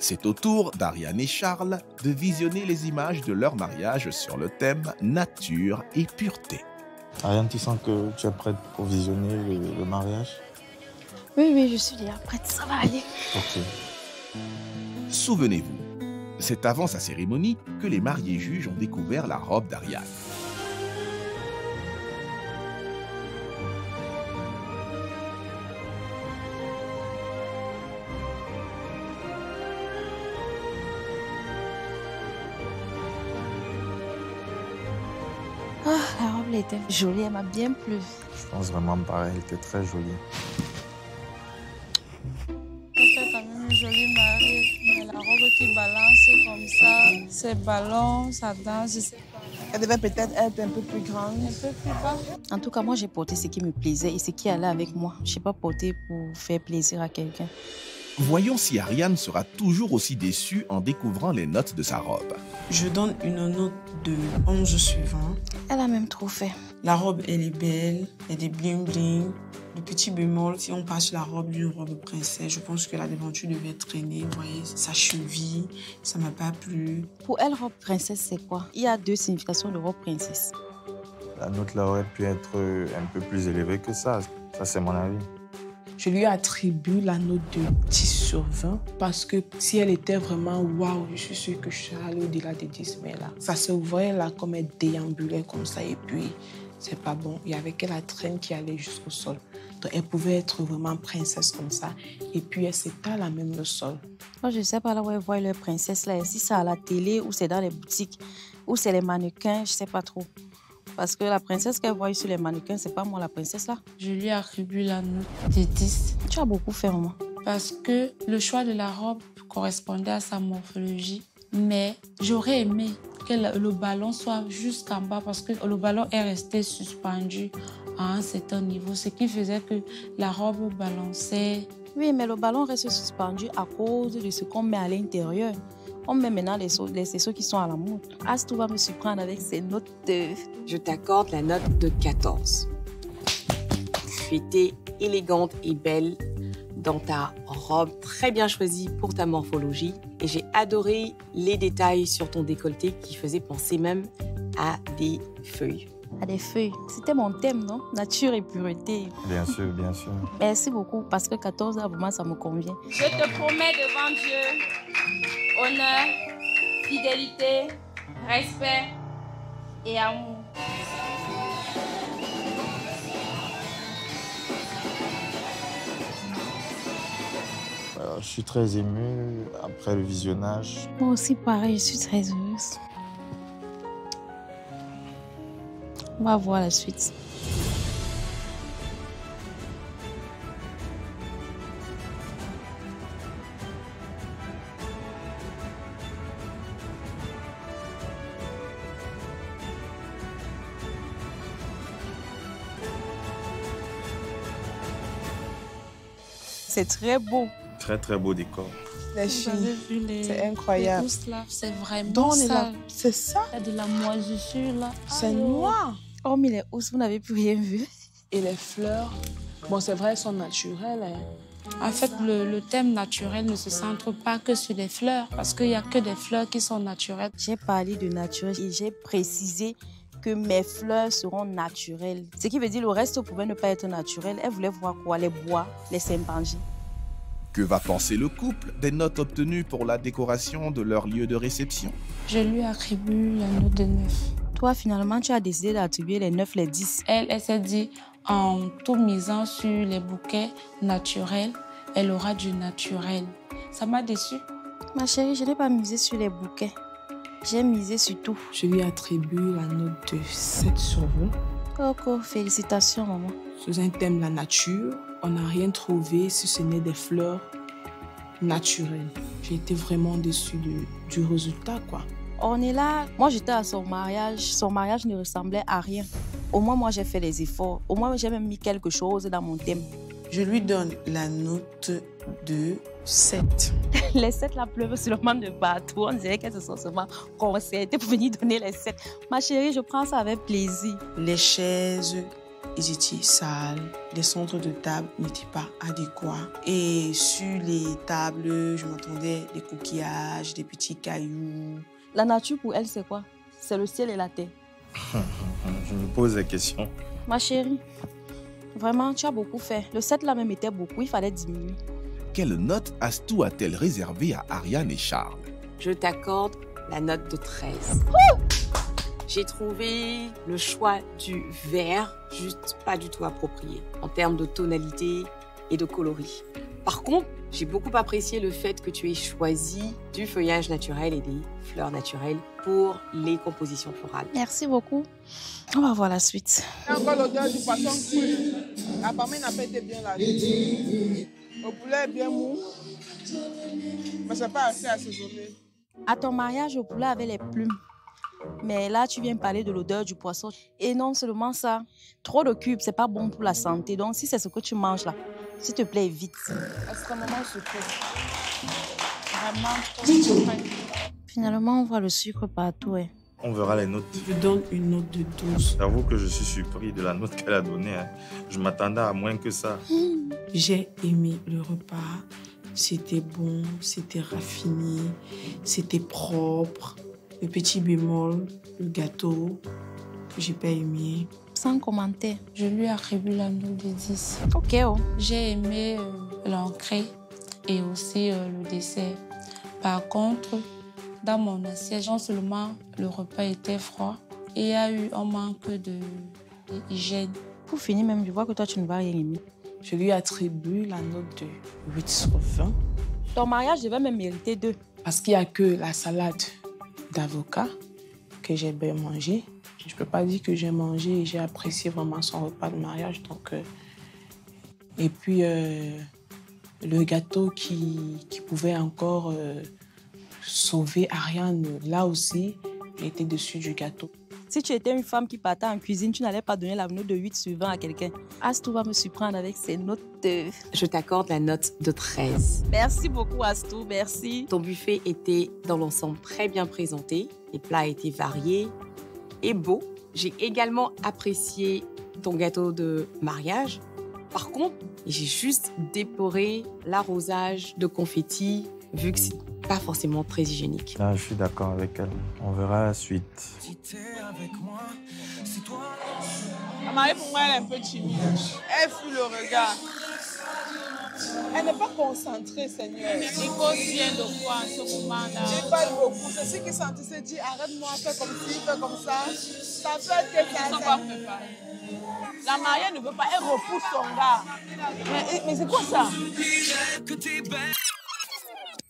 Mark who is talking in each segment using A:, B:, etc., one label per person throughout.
A: C'est au tour d'Ariane et Charles de visionner les images de leur mariage sur le thème nature et pureté.
B: Ariane, tu sens que tu es prête pour visionner le mariage?
C: Oui, je suis déjà prête, ça va aller.
B: Ok.
A: Souvenez-vous, c'est avant sa cérémonie que les mariés juges ont découvert la robe d'Ariane.
C: La robe elle était jolie, elle m'a bien plu.
B: Je pense vraiment pareil, elle était très jolie.
D: C'est quand même une jolie mariée, mais la robe qui balance comme ça, c'est ballon, ça danse, je sais pas.
E: Elle devait peut-être être un peu plus grande.
D: Un peu plus bas.
C: En tout cas, moi, j'ai porté ce qui me plaisait et ce qui allait avec moi. Je n'ai pas porté pour faire plaisir à quelqu'un.
A: Voyons si Ariane sera toujours aussi déçue en découvrant les notes de sa robe.
E: Je donne une note de 11 suivant.
C: Elle a même trop fait.
E: La robe, elle est belle, il y a des bling-bling. Le petit bémol, si on passe la robe d'une robe princesse, je pense que la devanture devait traîner. Vous voyez, sa cheville, ça m'a pas plu.
C: Pour elle, robe princesse, c'est quoi? Il y a deux significations de robe princesse.
B: La note là aurait pu être un peu plus élevée que ça. Ça, c'est mon avis.
E: Je lui attribue la note de 10 sur 20 parce que si elle était vraiment waouh, je suis sûre que je serais allée au-delà de 10. Mais là, ça se voyait là comme elle déambulait comme ça et puis c'est pas bon. Il y avait que la traîne qui allait jusqu'au sol. Donc elle pouvait être vraiment princesse comme ça et puis elle s'étale à même le sol.
C: Moi, je ne sais pas là où elle voit leur princesse là. Si c'est à la télé ou c'est dans les boutiques ou c'est les mannequins, je ne sais pas trop. Parce que la princesse qu'elle voit sur les mannequins, c'est pas moi la princesse là.
D: Je lui attribue la note de 10.
C: Tu as beaucoup fait, maman.
D: Parce que le choix de la robe correspondait à sa morphologie. Mais j'aurais aimé que le ballon soit jusqu'en bas parce que le ballon est resté suspendu à un certain niveau, ce qui faisait que la robe balançait.
C: Oui, mais le ballon reste suspendu à cause de ce qu'on met à l'intérieur. On met maintenant les ceux qui sont à la montre. Astou va me surprendre avec ses notes de...
F: Je t'accorde la note de 14. Tu étais élégante et belle dans ta robe, très bien choisie pour ta morphologie. Et j'ai adoré les détails sur ton décolleté qui faisaient penser même à des feuilles.
C: À des feuilles. C'était mon thème, non? Nature et pureté.
B: Bien sûr, bien sûr.
C: Merci beaucoup, parce que 14 ans, vraiment, ça me convient.
D: Je te promets devant Dieu, honneur, fidélité, respect et amour.
B: Je suis très ému après le visionnage.
C: Moi aussi, pareil, je suis très heureuse. On va voir la suite. C'est très beau.
B: Très, très beau décor.
E: Les
D: Vous avez
E: filles,
D: vu les,
E: c'est incroyable.
D: les pousses là, c'est vraiment
E: Donc,
D: ça.
E: c'est ça,
D: Il y a de la moisissure là.
E: c'est
D: Alors,
E: noir.
C: Hormis les housses, vous n'avez plus rien vu.
E: Et les fleurs, bon, c'est vrai, elles sont naturelles. Hein.
D: En fait, le thème naturel ne se centre pas que sur les fleurs, parce qu'il n'y a que des fleurs qui sont naturelles.
C: J'ai parlé de naturel et j'ai précisé que mes fleurs seront naturelles. Ce qui veut dire le reste pouvait ne pas être naturel. Elle voulait voir quoi? Les bois, les sympangies.
A: Que va penser le couple des notes obtenues pour la décoration de leur lieu de réception?
D: Je lui attribue la note de 9.
C: Toi, finalement, tu as décidé d'attribuer les 9, les 10.
D: Elle s'est dit, en tout misant sur les bouquets naturels, elle aura du naturel. Ça m'a déçue.
C: Ma chérie, je n'ai pas misé sur les bouquets. J'ai misé sur tout.
E: Je lui attribue la note de 7 sur 20.
C: Coco, félicitations, maman.
E: Sous un thème la nature, on n'a rien trouvé si ce n'est des fleurs naturelles. J'ai été vraiment déçue du résultat, quoi.
C: On est là. Moi, j'étais à son mariage. Son mariage ne ressemblait à rien. Au moins, moi, j'ai fait les efforts. Au moins, j'ai même mis quelque chose dans mon thème.
E: Je lui donne la note de 7.
C: Les 7 là pleuvent seulement de partout. On dirait qu'elles se sont seulement concertées pour venir donner les 7. Ma chérie, je prends ça avec plaisir.
E: Les chaises, ils étaient sales, les centres de table n'étaient pas adéquats. Et sur les tables, je m'entendais des coquillages, des petits cailloux.
C: La nature pour elle, c'est quoi? C'est le ciel et la terre.
B: Je me pose des questions.
C: Ma chérie, vraiment, tu as beaucoup fait. Le 7 là même était beaucoup, il fallait diminuer.
A: Quelle note Astou a-t-elle réservée à Ariane et Charles?
F: Je t'accorde la note de 13. J'ai trouvé le choix du vert juste pas du tout approprié en termes de tonalité et de coloris. Par contre, j'ai beaucoup apprécié le fait que tu aies choisi du feuillage naturel et des fleurs naturelles pour les compositions florales.
C: Merci beaucoup. On va voir la suite.
G: Il y a encore l'odeur du poisson cru. La famille n'a pas été bien lavée. Le poulet est bien mou, mais c'est pas assez assaisonné.
C: À ton mariage, le poulet avait les plumes. Mais là, tu viens parler de l'odeur du poisson. Et non seulement ça, trop de cubes, c'est pas bon pour la santé. Donc, si c'est ce que tu manges là, s'il te plaît, vite.
D: Extrêmement sucré. Vraiment trop sucré.
C: Finalement, on voit le sucre partout. Ouais.
B: On verra les notes.
E: Je donne une note de 12.
B: J'avoue que je suis surpris de la note qu'elle a donnée. Je m'attendais à moins que ça.
E: J'ai aimé le repas. C'était bon, c'était raffiné, c'était propre. Le petit bémol, le gâteau, j'ai pas aimé.
C: Sans commentaire.
D: Je lui attribue la note de 10.
C: Ok, oh.
D: J'ai aimé l'entrée et aussi le dessert. Par contre, dans mon assiette, non seulement le repas était froid et il y a eu un manque d'hygiène.
C: Pour finir, même, je vois que toi, tu ne vas rien aimer.
E: Je lui attribue la note de 8 sur 20.
C: Ton mariage devait même mériter 2.
E: Parce qu'il n'y a que la salade d'avocat que j'ai bien mangé. Je ne peux pas dire que j'ai mangé et j'ai apprécié vraiment son repas de mariage. Donc, et puis, le gâteau qui pouvait encore sauver Ariane, là aussi, il était dessus du gâteau.
C: Si tu étais une femme qui partait en cuisine, tu n'allais pas donner la note de 8 sur 20 à quelqu'un. Astou va me surprendre avec ses notes.
F: Je t'accorde la note de 13.
C: Merci beaucoup, Astou, merci.
F: Ton buffet était dans l'ensemble très bien présenté. Les plats étaient variés et beaux. J'ai également apprécié ton gâteau de mariage. Par contre, j'ai juste déploré l'arrosage de confettis, vu que c'est pas forcément très hygiénique.
B: Là, je suis d'accord avec elle. On verra la suite.
G: La mariée, pour moi, elle est un peu timide. Elle fuit le regard. Elle n'est pas concentrée, Seigneur.
D: Il cause bien de quoi en ce moment-là?
G: Il parle beaucoup. C'est ce qui sentit se dit, arrête-moi, fais comme ci, fais comme ça. Ça fait que ça.
D: Ils sont pas préparés. La mariée ne veut pas, elle repousse son gars.
G: Mais c'est quoi ça?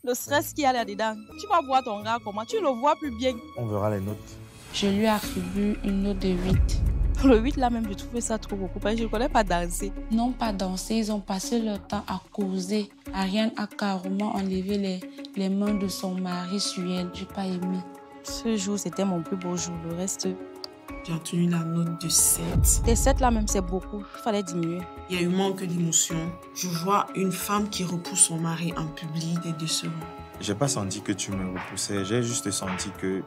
C: Le stress qu'il y a là-dedans. Tu vas voir ton gars comment? Tu le vois plus bien.
B: On verra les notes.
D: Je lui attribue une note de 8.
C: Le 8 là même, je trouvais ça trop beaucoup parce que je ne connais pas danser.
D: Non, pas danser, ils ont passé leur temps à causer. Ariane a carrément enlevé les mains de son mari sur elle. Je n'ai pas aimé.
C: Ce jour, c'était mon plus beau jour. Le reste...
E: J'ai obtenu la note de 7.
C: Tes 7 là même, c'est beaucoup. Il fallait diminuer.
E: Il y a eu manque d'émotion. Je vois une femme qui repousse son mari en public des décevant.
B: J'ai pas senti que tu me repoussais. J'ai juste senti que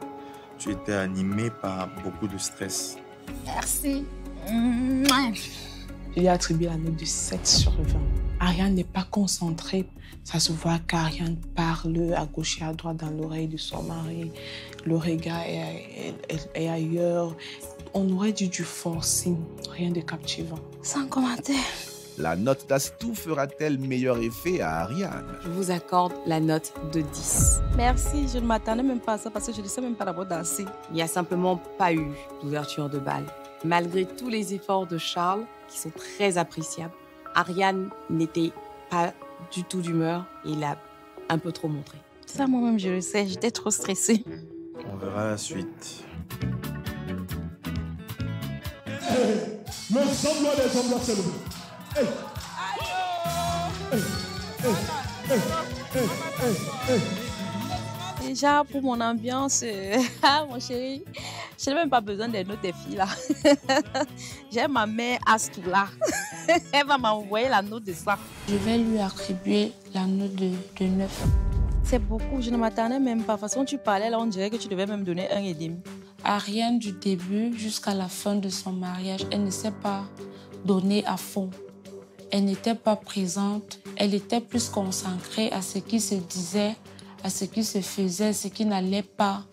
B: tu étais animée par beaucoup de stress.
C: Merci.
E: Je lui ai attribué la note de 7 sur 20. Ariane n'est pas concentrée. Ça se voit qu'Ariane parle à gauche et à droite dans l'oreille de son mari. Le regard est ailleurs. On aurait dû du forcing, rien de captivant.
C: Sans commentaire.
A: La note d'Astou fera-t-elle meilleur effet à Ariane?
F: Je vous accorde la note de 10.
C: Merci, je ne m'attendais même pas à ça parce que je ne sais même pas d'abord danser.
F: Il n'y a simplement pas eu d'ouverture de bal. Malgré tous les efforts de Charles, qui sont très appréciables, Ariane n'était pas du tout d'humeur et il a un peu trop montré.
C: Ça, moi-même, je le sais, j'étais trop stressée.
B: On verra la suite.
H: L'ensemble des hommes doit se lever. Hey.
C: Déjà, pour mon ambiance, mon chéri, je n'ai même pas besoin des notes des filles là. J'ai ma mère Astou là. Elle va m'envoyer la note de ça.
D: Je vais lui attribuer la note de 9.
C: C'est beaucoup, je ne m'attendais même pas. De toute façon, tu parlais là, on dirait que tu devais même donner 1,5.
D: Ariane, du début jusqu'à la fin de son mariage, elle ne s'est pas donné à fond. Elle n'était pas présente, elle était plus concentrée à ce qui se disait, à ce qui se faisait, ce qui n'allait pas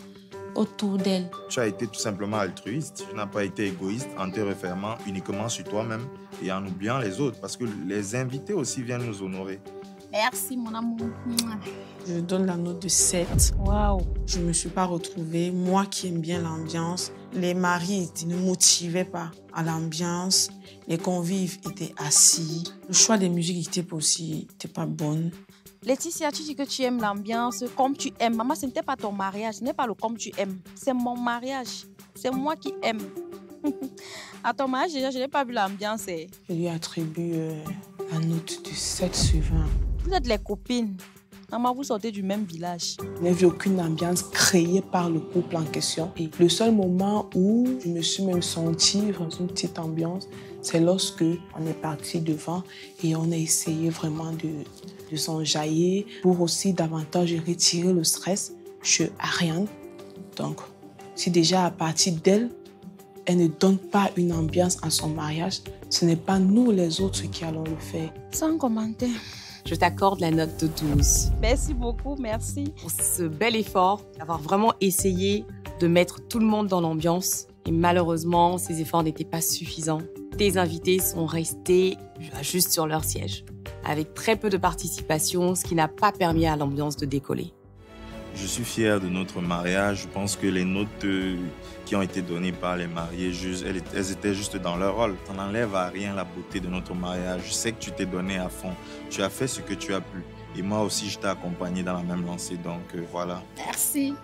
D: autour d'elle.
B: Tu as été tout simplement altruiste, tu n'as pas été égoïste en te refermant uniquement sur toi-même et en oubliant les autres, parce que les invités aussi viennent nous honorer.
C: Merci, mon amour.
E: Je donne la note de 7.
C: Waouh.
E: Je ne me suis pas retrouvée. Moi qui aime bien l'ambiance, les maris ne motivaient pas à l'ambiance. Les convives étaient assis. Le choix des musiques n'était pas bon.
C: Laetitia, tu dis que tu aimes l'ambiance comme tu aimes. Maman, ce n'était pas ton mariage, ce n'est pas le comme tu aimes. C'est mon mariage. C'est moi qui aime. À ton mariage, déjà, je n'ai pas vu l'ambiance.
E: Je lui attribue la note de 7 sur 20.
C: Vous êtes les copines. Maman, vous sortez du même village.
E: Je n'ai vu aucune ambiance créée par le couple en question. Et le seul moment où je me suis même sentie dans une petite ambiance, c'est lorsque on est parti devant et on a essayé vraiment de s'enjailler pour aussi davantage retirer le stress chez Ariane. Donc, si déjà à partir d'elle, elle ne donne pas une ambiance à son mariage, ce n'est pas nous les autres qui allons le faire.
C: Sans commentaire.
F: Je t'accorde la note de 12.
C: Merci beaucoup, merci.
F: Pour ce bel effort, d'avoir vraiment essayé de mettre tout le monde dans l'ambiance. Et malheureusement, ces efforts n'étaient pas suffisants. Tes invités sont restés juste sur leur siège, avec très peu de participation, ce qui n'a pas permis à l'ambiance de décoller.
B: Je suis fier de notre mariage. Je pense que les notes qui ont été données par les mariés, elles étaient juste dans leur rôle. Ça n'enlève à rien la beauté de notre mariage. Je sais que tu t'es donné à fond. Tu as fait ce que tu as pu. Et moi aussi, je t'ai accompagné dans la même lancée. Donc voilà.
C: Merci.